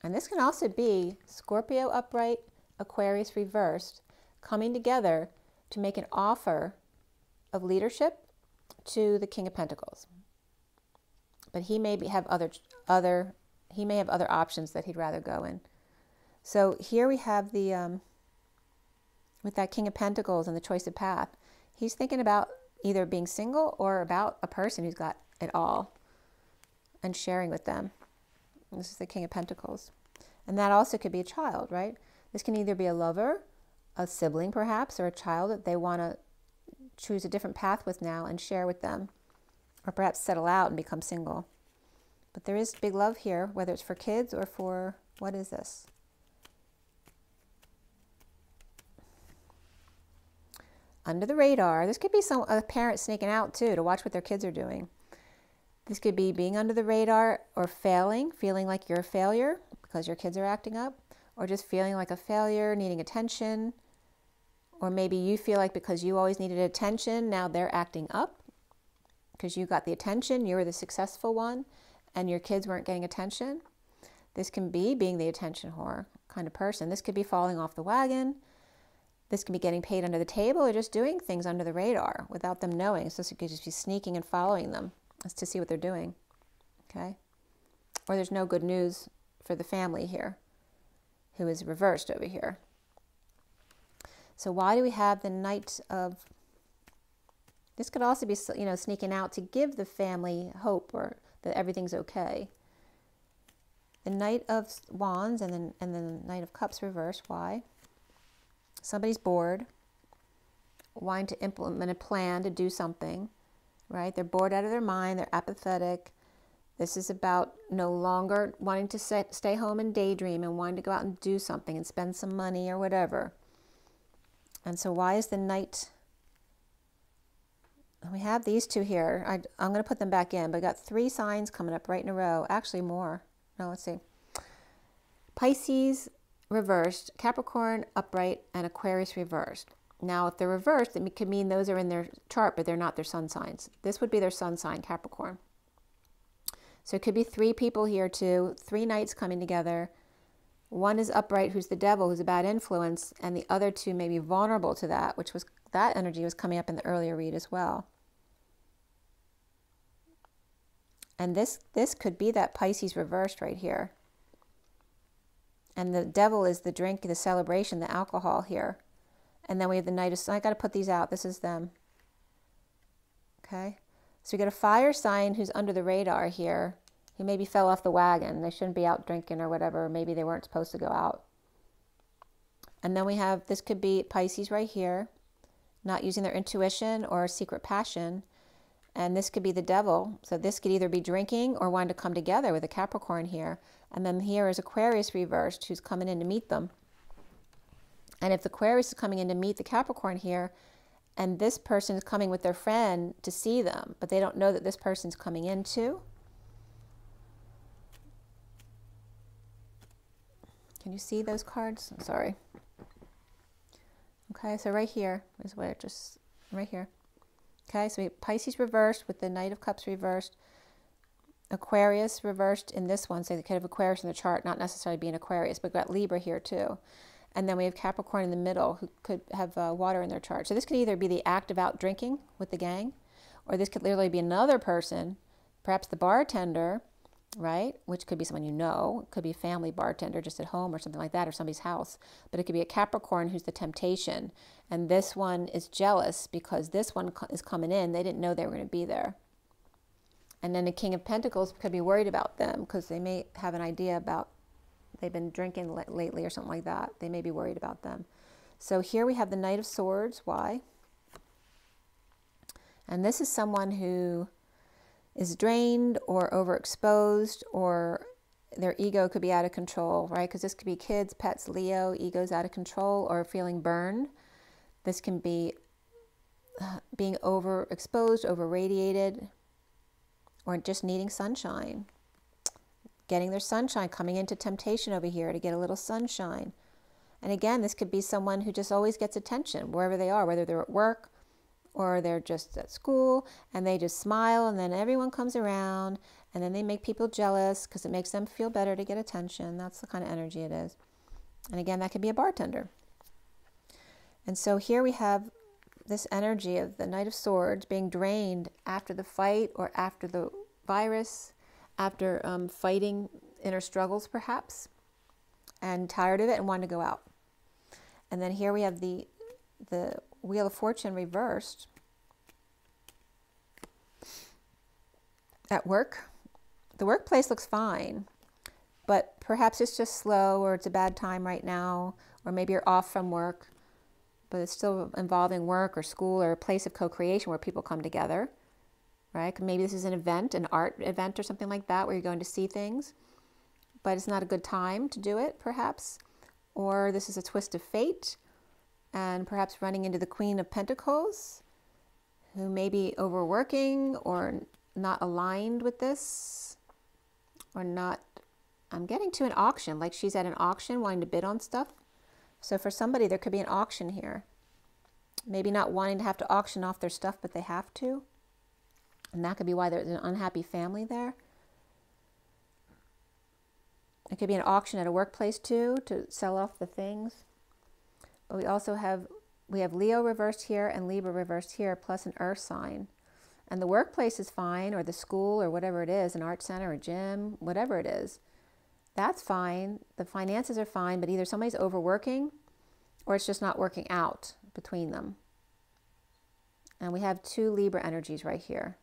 And this can also be Scorpio upright, Aquarius reversed, coming together to make an offer of leadership to the King of Pentacles. But he may have other options that he'd rather go in. So here we have the with that King of Pentacles and the choice of path. He's thinking about either being single or about a person who's got it all and sharing with them. This is the King of Pentacles. And that also could be a child, right? This can either be a lover, a sibling perhaps, or a child that they want to choose a different path with now and share with them. Or perhaps settle out and become single. But there is big love here, whether it's for kids or for, what is this? Under the radar. This could be a parent sneaking out too to watch what their kids are doing. This could be being under the radar or failing, feeling like you're a failure because your kids are acting up, or just feeling like a failure, needing attention. Or maybe you feel like because you always needed attention, now they're acting up because you got the attention, you were the successful one, and your kids weren't getting attention. This can be being the attention whore kind of person. This could be falling off the wagon. This can be getting paid under the table, or just doing things under the radar without them knowing. So you could just be sneaking and following them to see what they're doing, okay? Or there's no good news for the family here, who is reversed over here. So why do we have the Knight of... This could also be, you know, sneaking out to give the family hope or that everything's okay. The Knight of Wands and the Knight of Cups reversed. Why? Somebody's bored, wanting to implement a plan to do something, right? They're bored out of their mind. They're apathetic. This is about no longer wanting to stay home and daydream and wanting to go out and do something and spend some money or whatever. And so why is the Knight... We have these two here. I'm going to put them back in, but I got 3 signs coming up right in a row. Actually more. No, let's see. Pisces reversed, Capricorn upright, and Aquarius reversed. Now, if they're reversed, it could mean those are in their chart, but they're not their sun signs. This would be their sun sign, Capricorn. So it could be 3 people here too, 3 knights coming together. One is upright, who's the devil, who's a bad influence, and the other 2 may be vulnerable to that, which was, that energy was coming up in the earlier read as well. And this could be that Pisces reversed right here. And the devil is the drink, the celebration, the alcohol here. And then we have the Knight of, I got to put these out. This is them. Okay. So we got a fire sign who's under the radar here. He maybe fell off the wagon. They shouldn't be out drinking or whatever. Maybe they weren't supposed to go out. And then we have, this could be Pisces right here, not using their intuition or secret passion. And this could be the devil. So this could either be drinking or wanting to come together with a Capricorn here. And then here is Aquarius reversed, who's coming in to meet them. And if the Aquarius is coming in to meet the Capricorn here, and this person is coming with their friend to see them, but they don't know that this person's coming in too. Can you see those cards? I'm sorry. Okay, so right here is where it just, right here. Okay, so we have Pisces reversed with the Knight of Cups reversed. Aquarius reversed in this one, so they could have Aquarius in the chart, not necessarily being Aquarius, but we've got Libra here too. And then we have Capricorn in the middle, who could have water in their chart. So this could either be the act of out drinking with the gang, or this could literally be another person, perhaps the bartender, right? Which could be someone you know. It could be a family bartender just at home or something like that, or somebody's house. But it could be a Capricorn who's the temptation. And this one is jealous because this one is coming in. They didn't know they were going to be there. And then the King of Pentacles could be worried about them because they may have an idea about they've been drinking lately or something like that. They may be worried about them. So here we have the Knight of Swords. Why? And this is someone who is drained or overexposed, or their ego could be out of control, right? Because this could be kids, pets, Leo, ego's out of control, or feeling burned. This can be being overexposed, over-radiated, or just needing sunshine. Getting their sunshine, coming into temptation over here to get a little sunshine. And again, this could be someone who just always gets attention wherever they are, whether they're at work or they're just at school, and they just smile, and then everyone comes around, and then they make people jealous because it makes them feel better to get attention. That's the kind of energy it is. And again, that could be a bartender. And so here we have this energy of the Knight of Swords being drained after the fight or after the virus, after fighting inner struggles perhaps, and tired of it and wanted to go out. And then here we have the Wheel of Fortune reversed. At work, the workplace looks fine, but perhaps it's just slow, or it's a bad time right now, or maybe you're off from work, but it's still involving work or school or a place of co-creation where people come together, right? Maybe this is an event, an art event or something like that, where you're going to see things, but it's not a good time to do it, perhaps. Or this is a twist of fate, and perhaps running into the Queen of Pentacles, who may be overworking or not aligned with this, or not, I'm getting to an auction, like she's at an auction wanting to bid on stuff. So for somebody, there could be an auction here. Maybe not wanting to have to auction off their stuff, but they have to. And that could be why there's an unhappy family there. It could be an auction at a workplace too, to sell off the things. But we also have, Leo reversed here and Libra reversed here, plus an earth sign. And the workplace is fine, or the school, or whatever it is, an art center, a gym, whatever it is. That's fine. The finances are fine, but either somebody's overworking or it's just not working out between them. And we have 2 Libra energies right here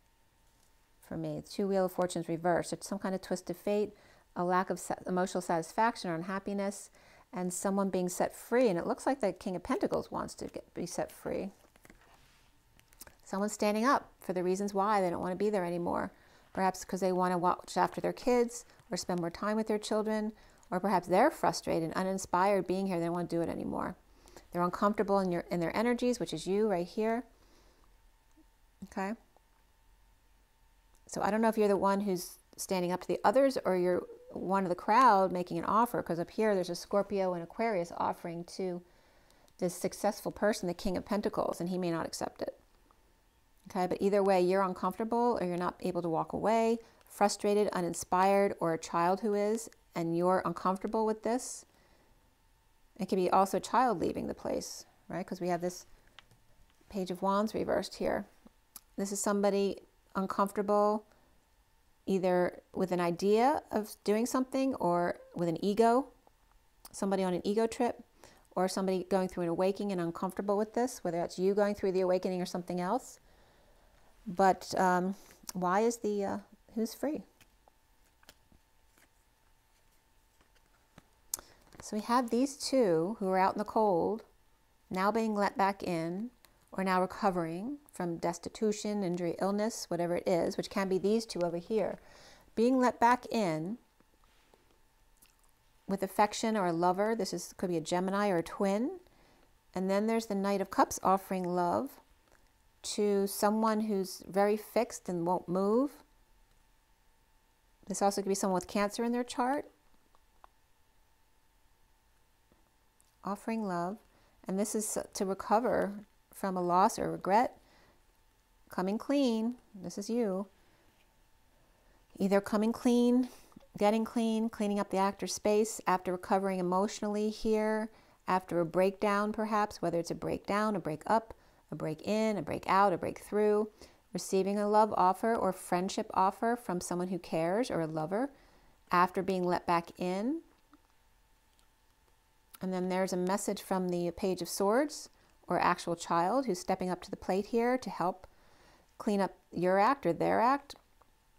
for me. 2 Wheel of Fortunes reversed. It's some kind of twist of fate, a lack of emotional satisfaction or unhappiness, and someone being set free. And it looks like the King of Pentacles wants to be set free. Someone's standing up for the reasons why they don't want to be there anymore. Perhaps because they want to watch after their kids or spend more time with their children, or perhaps they're frustrated and uninspired being here. They don't want to do it anymore. They're uncomfortable in their energies, which is you right here. Okay? So I don't know if you're the one who's standing up to the others, or you're one of the crowd making an offer, because up here there's a Scorpio and Aquarius offering to this successful person, the King of Pentacles, and he may not accept it. Okay, but either way, you're uncomfortable, or you're not able to walk away frustrated, uninspired, or a child who is, and you're uncomfortable with this. It could be also a child leaving the place, right? Because we have this Page of Wands reversed here. This is somebody uncomfortable either with an idea of doing something or with an ego, somebody on an ego trip, or somebody going through an awakening and uncomfortable with this, whether that's you going through the awakening or something else. But why is the, who's free? So we have these two who are out in the cold, now being let back in, or now recovering from destitution, injury, illness, whatever it is, which can be these two over here, being let back in with affection or a lover. This could be a Gemini or a twin. And then there's the Knight of Cups offering love to someone who's very fixed and won't move. This also could be someone with Cancer in their chart. Offering love. And this is to recover from a loss or regret. Coming clean. This is you. Either coming clean, getting clean, cleaning up the actor space after recovering emotionally here, after a breakdown perhaps, whether it's a breakdown, a break up, a break in, a break out, a break through, receiving a love offer or friendship offer from someone who cares or a lover after being let back in. And then there's a message from the Page of Swords or actual child who's stepping up to the plate here to help clean up your act or their act,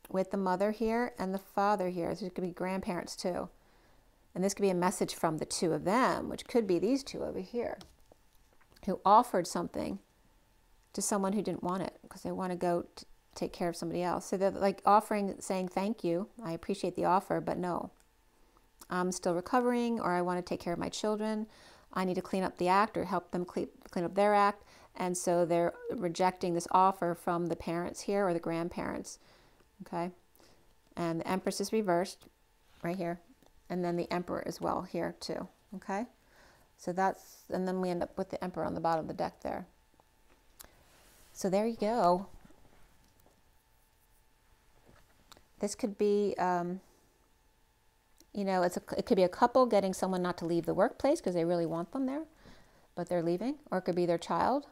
with the mother here and the father here. So it could be grandparents too. And this could be a message from the two of them, which could be these two over here, who offered something to someone who didn't want it because they want to go take care of somebody else. So they're like offering, saying, thank you, I appreciate the offer, but no, I'm still recovering, or I want to take care of my children. I need to clean up the act or help them clean up their act. And so they're rejecting this offer from the parents here or the grandparents. Okay, and the Empress is reversed right here, and then the Emperor as well here too. Okay, so that's, and then we end up with the Emperor on the bottom of the deck there. So there you go. This could be, you know, it could be a couple getting someone not to leave the workplace because they really want them there, but they're leaving, or it could be their child,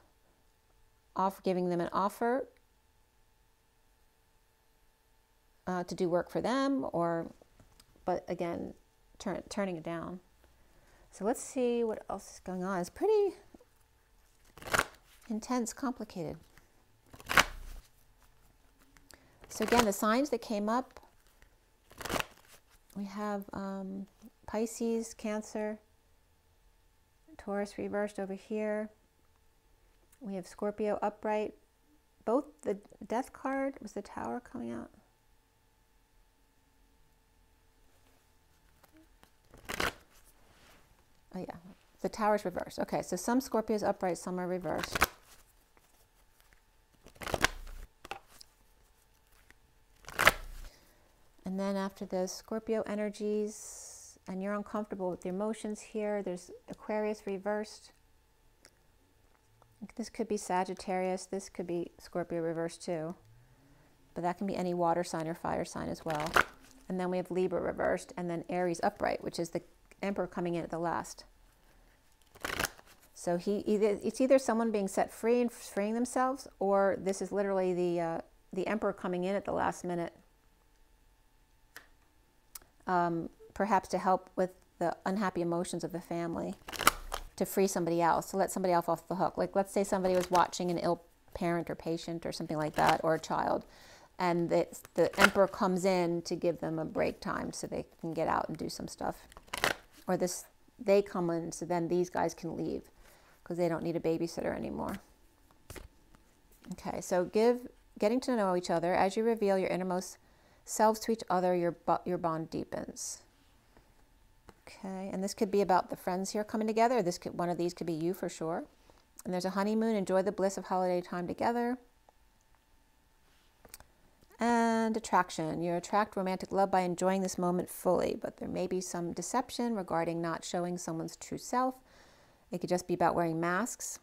giving them an offer to do work for them, but again, turning it down. So let's see what else is going on. It's pretty intense, complicated. So again, the signs that came up, we have Pisces, Cancer, Taurus reversed over here. We have Scorpio upright. Both the Death card, was the Tower coming out? Oh yeah, the Tower's reversed. Okay, so some Scorpios upright, some are reversed. And then after the Scorpio energies, and you're uncomfortable with the emotions here, there's Aquarius reversed. This could be Sagittarius, this could be Scorpio reversed too. But that can be any water sign or fire sign as well. And then we have Libra reversed, and then Aries upright, which is the Emperor coming in at the last. So it's either someone being set free and freeing themselves, or this is literally the Emperor coming in at the last minute, perhaps to help with the unhappy emotions of the family, to free somebody else, to let somebody else off the hook. Like let's say somebody was watching an ill parent or patient or something like that, or a child, and the Emperor comes in to give them a break time so they can get out and do some stuff. Or they come in so then these guys can leave because they don't need a babysitter anymore. Okay, so getting to know each other. As you reveal your innermost selves to each other, your bond deepens. Okay, and this could be about the friends here coming together. One of these could be you for sure. And there's a honeymoon. Enjoy the bliss of holiday time together. And attraction. You attract romantic love by enjoying this moment fully, but there may be some deception regarding not showing someone's true self. It could just be about wearing masks.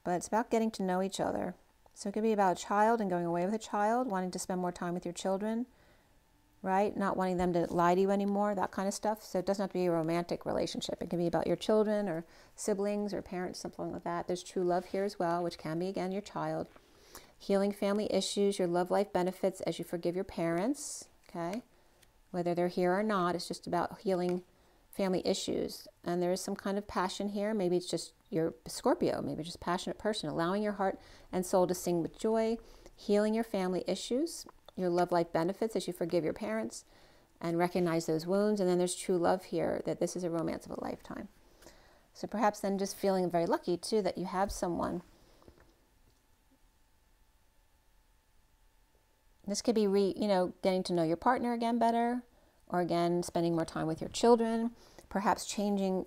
But it's about getting to know each other. So it could be about a child and going away with a child, wanting to spend more time with your children, right? Not wanting them to lie to you anymore, that kind of stuff. So it doesn't have to be a romantic relationship. It can be about your children or siblings or parents, something like that. There's true love here as well, which can be, again, your child. Healing family issues, your love life benefits as you forgive your parents, okay? Whether they're here or not, it's just about healing family issues. And there is some kind of passion here. Maybe it's just your Scorpio, maybe just a passionate person, allowing your heart and soul to sing with joy, healing your family issues, your love life benefits as you forgive your parents and recognize those wounds. And then there's true love here, that this is a romance of a lifetime. So perhaps then just feeling very lucky too that you have someone. This could be, getting to know your partner again better, or again, spending more time with your children, perhaps changing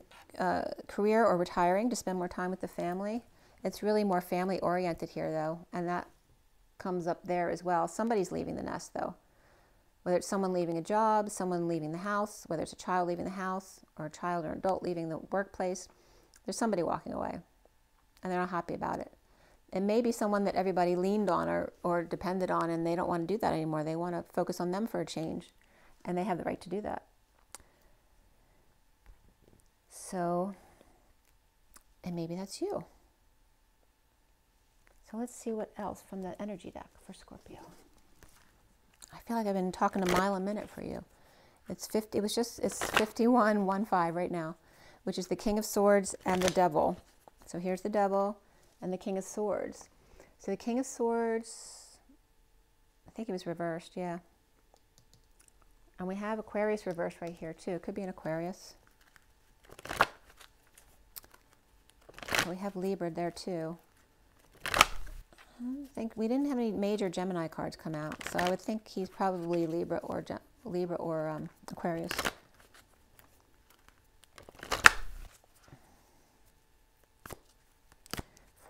career or retiring to spend more time with the family. It's really more family oriented here though, and that comes up there as well. Somebody's leaving the nest though. Whether it's someone leaving a job, someone leaving the house, whether it's a child leaving the house, or a child or adult leaving the workplace, there's somebody walking away, and they're not happy about it. It may be someone that everybody leaned on or depended on, and they don't want to do that anymore. They want to focus on them for a change, and they have the right to do that. So, and maybe that's you. So let's see what else from the energy deck for Scorpio. I feel like I've been talking a mile a minute for you. It's 51:15 right now, which is the King of Swords and the Devil. So here's the Devil and the King of Swords. So the King of Swords, I think it was reversed, yeah. And we have Aquarius reversed right here too. It could be an Aquarius. We have Libra there too. I think we didn't have any major Gemini cards come out, so I would think he's probably Libra or Aquarius.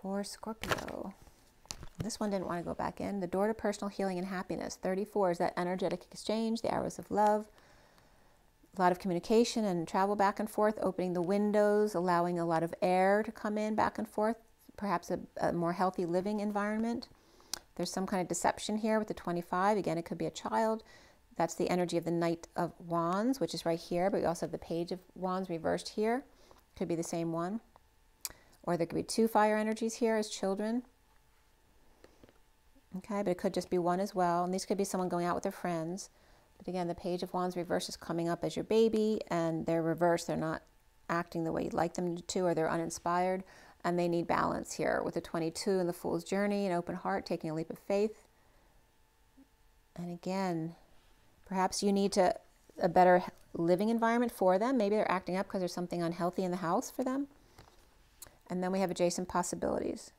For Scorpio, this one didn't want to go back in. The door to personal healing and happiness. 34 is that energetic exchange, the arrows of love. A lot of communication and travel back and forth, opening the windows, allowing a lot of air to come in back and forth, perhaps a more healthy living environment. There's some kind of deception here with the 25. Again, it could be a child. That's the energy of the Knight of Wands, which is right here, but we also have the Page of Wands reversed here. Could be the same one. Or there could be two fire energies here as children. Okay, but it could just be one as well. And these could be someone going out with their friends. But again, the Page of Wands reverse is coming up as your baby, and they're reversed. They're not acting the way you'd like them to, or they're uninspired, and they need balance here with the 22 and the Fool's Journey, an open heart, taking a leap of faith. And again, perhaps you need a better living environment for them. Maybe they're acting up because there's something unhealthy in the house for them. And then we have adjacent possibilities.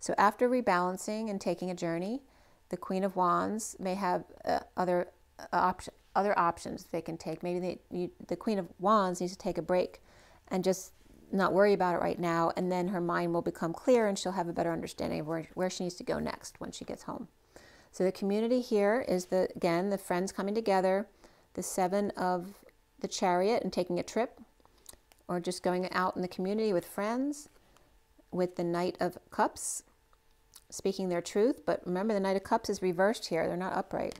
So after rebalancing and taking a journey, the Queen of Wands may have other options they can take. Maybe the Queen of Wands needs to take a break and just not worry about it right now, and then her mind will become clear and she'll have a better understanding of where she needs to go next when she gets home. So the community here is, again, the friends coming together, the 7 of the Chariot and taking a trip, or just going out in the community with friends, with the Knight of Cups, speaking their truth. But remember, the Knight of Cups is reversed here. They're not upright.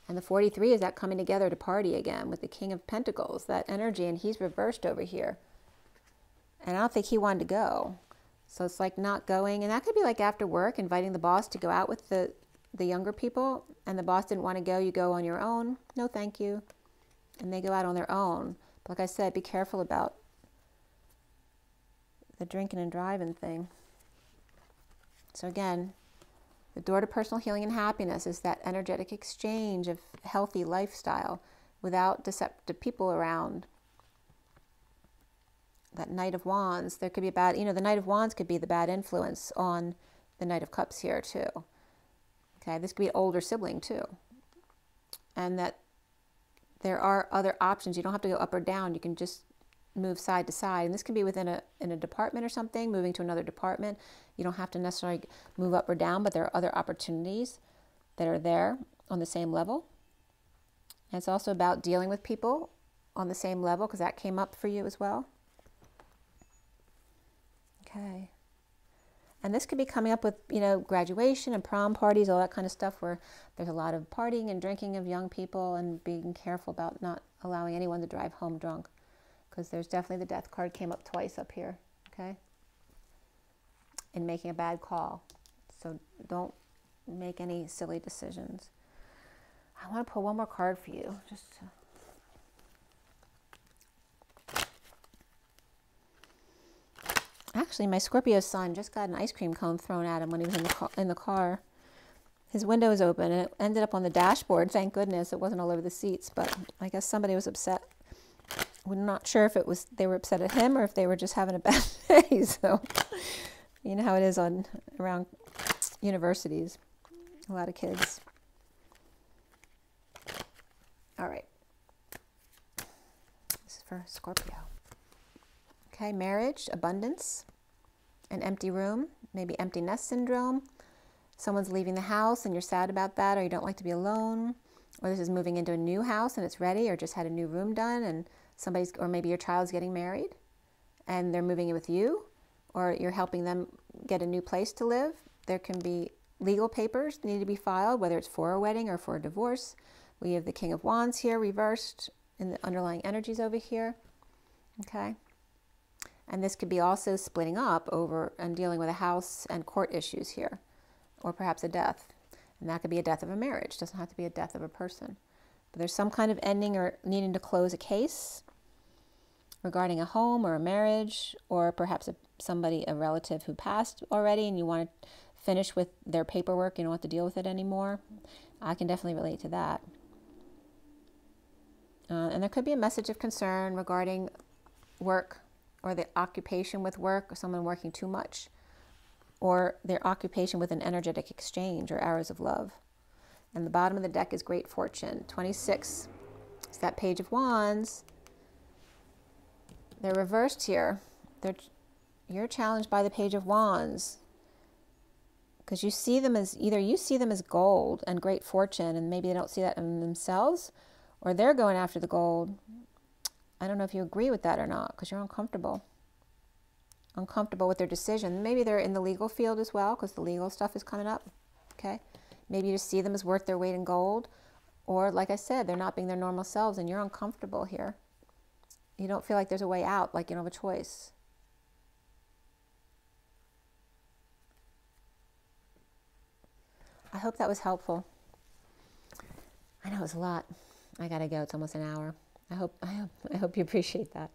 And the 43 is that coming together to party again with the King of Pentacles, that energy, and he's reversed over here. And I don't think he wanted to go. So it's like not going. And that could be like after work, inviting the boss to go out with the younger people, and the boss didn't want to go. You go on your own. No, thank you. And they go out on their own. But like I said, be careful about the drinking and driving thing. So again, the door to personal healing and happiness is that energetic exchange of healthy lifestyle without deceptive people around. That Knight of Wands, there could be a bad, the Knight of Wands could be the bad influence on the Knight of Cups here too. Okay, this could be an older sibling too. And that there are other options. You don't have to go up or down. You can just move side to side, and this can be within in a department or something, moving to another department. You don't have to necessarily move up or down, but there are other opportunities that are there on the same level. And it's also about dealing with people on the same level, because that came up for you as well. Okay. And this could be coming up with, you know, graduation and prom parties, all that kind of stuff, where there's a lot of partying and drinking of young people, and being careful about not allowing anyone to drive home drunk, because there's definitely the death card came up twice up here, okay? In making a bad call. So don't make any silly decisions. I want to pull one more card for you. Just actually, my Scorpio son just got an ice cream cone thrown at him when he was in the car. His window was open, and it ended up on the dashboard. Thank goodness it wasn't all over the seats, but I guess somebody was upset. We're not sure if it was they were upset at him or if they were just having a bad day. So you know how it is around universities. A lot of kids. All right. This is for Scorpio. Okay, marriage, abundance, an empty room, maybe empty nest syndrome. Someone's leaving the house and you're sad about that, or you don't like to be alone, or this is moving into a new house and it's ready, or just had a new room done and somebody's, or maybe your child's getting married and they're moving in with you, or you're helping them get a new place to live. There can be legal papers need to be filed, whether it's for a wedding or for a divorce. We have the King of Wands here reversed in the underlying energies over here. Okay. And this could be also splitting up over and dealing with a house and court issues here, or perhaps a death. And that could be a death of a marriage. It doesn't have to be a death of a person. But there's some kind of ending or needing to close a case regarding a home or a marriage, or perhaps a relative who passed already and you want to finish with their paperwork. You don't have to deal with it anymore. I can definitely relate to that. And there could be a message of concern regarding work, or the occupation with work, or someone working too much, or their occupation with an energetic exchange or arrows of love. And the bottom of the deck is great fortune. 26. It's that Page of Wands. They're reversed here. You're challenged by the Page of Wands, because you see them as, either you see them as gold and great fortune, and maybe they don't see that in themselves, or they're going after the gold. I don't know if you agree with that or not, because you're uncomfortable with their decision. Maybe they're in the legal field as well, because the legal stuff is coming up. Okay, maybe you just see them as worth their weight in gold, or like I said, they're not being their normal selves and you're uncomfortable here. You don't feel like there's a way out, like you don't have a choice. I hope that was helpful. I know it's a lot. I gotta go. It's almost an hour. I hope you appreciate that.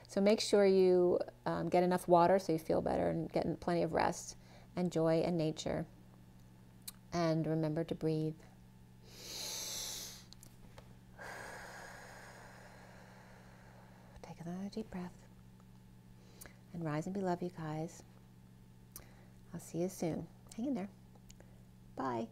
So make sure you get enough water so you feel better, and get plenty of rest and joy and nature. And remember to breathe. Take another deep breath. And rise and be loved, you guys. I'll see you soon. Hang in there. Bye.